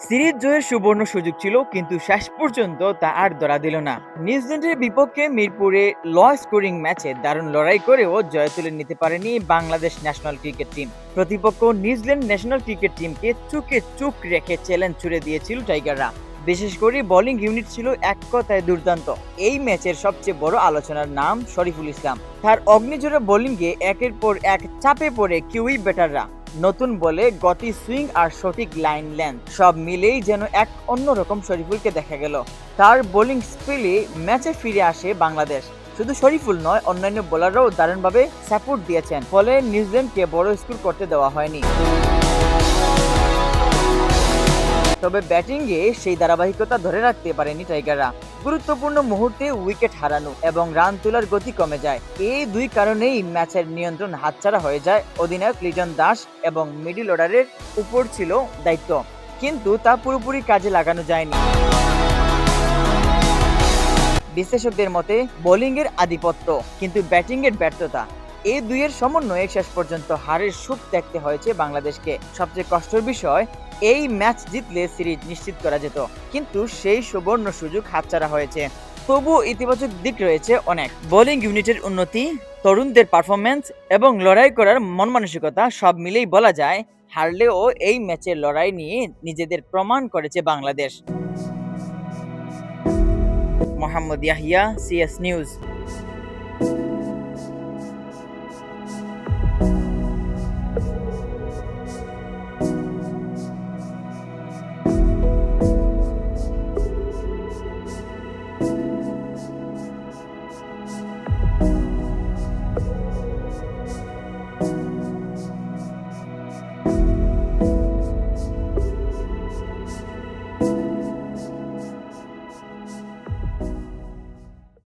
Series জয়ের সুবর্ণ সুযোগ ছিল, কিন্তু শেষ পর্যন্ত তা আর ধরা দিল না। নিউজিল্যান্ডের বিপক্ষে মিরপুরে লো স্কোরিং ম্যাচে দারুণ লড়াই করেও জয় তুলে নিতে পারেনি বাংলাদেশ ন্যাশনাল ক্রিকেট টিম। প্রতিপক্ষ নিউজিল্যান্ড ন্যাশনাল ক্রিকেট টিমকে চোখে চোখ রেখে চ্যালেঞ্জ ছুড়ে দিয়েছিল টাইগাররা। বিশেষ করে বোলিং ইউনিট ছিল এক কথায় দুর্দান্ত। এই ম্যাচের সবচেয়ে বড় আলোচনার নাম শরীফুল ইসলাম। তার অগ্নিঝরা বোলিংয়ে একের পর এক চাপে পড়ে কিউই ব্যাটাররা। নতুন বলে গতি, সুইং আর সঠিক লাইন লেন্থ সব মিলেই যেন এক অন্যরকম শরীফুলকে দেখা গেল। তার বোলিং স্পিলে ম্যাচে ফিরে আসে বাংলাদেশ। শুধু শরীফুল নয়, অন্যান্য বোলাররাও দারুণভাবে সাপোর্ট দিয়েছেন, ফলে নিউজিল্যান্ডকে বড় স্কোর করতে দেওয়া হয়নি। তবে ব্যাটিংয়ে সেই ধারাবাহিকতা ধরে রাখতে পারেনি টাইগাররা। গুরুত্বপূর্ণ মুহূর্তে উইকেট হারানো এবং রান তোলার গতি কমে যায়। এই দুই কারণেই ম্যাচের নিয়ন্ত্রণ হাতছাড়া হয়ে যায়। অধিনায়ক লিটন দাস এবং মিডল অর্ডারের উপর ছিল দায়িত্ব, কিন্তু তা পুরোপুরি কাজে লাগানো যায়নি। বিশ্লেষকদের মতে বোলিংয়ের আধিপত্য, কিন্তু ব্যাটিংয়ের ব্যর্থতা, এই দুইয়ের সমন্বয়ে শেষ পর্যন্ত হারের সুখ দেখতে হয়েছে বাংলাদেশকে। সবচেয়ে কষ্টের বিষয়, এই ম্যাচ জিতলে সিরিজ নিশ্চিত করা যেত, কিন্তু সেই সুবর্ণ সুযোগ হাতছাড়া হয়েছে। তবুও ইতিবাচক দিক রয়েছে অনেক। বোলিং ইউনিটের উন্নতি, তরুণদের পারফরম্যান্স এবং লড়াই করার মন মানসিকতা সব মিলেই বলা যায় হারলেও এই ম্যাচের লড়াই নিয়ে নিজেদের প্রমাণ করেছে বাংলাদেশ। Mohammad Yahiya, CS news.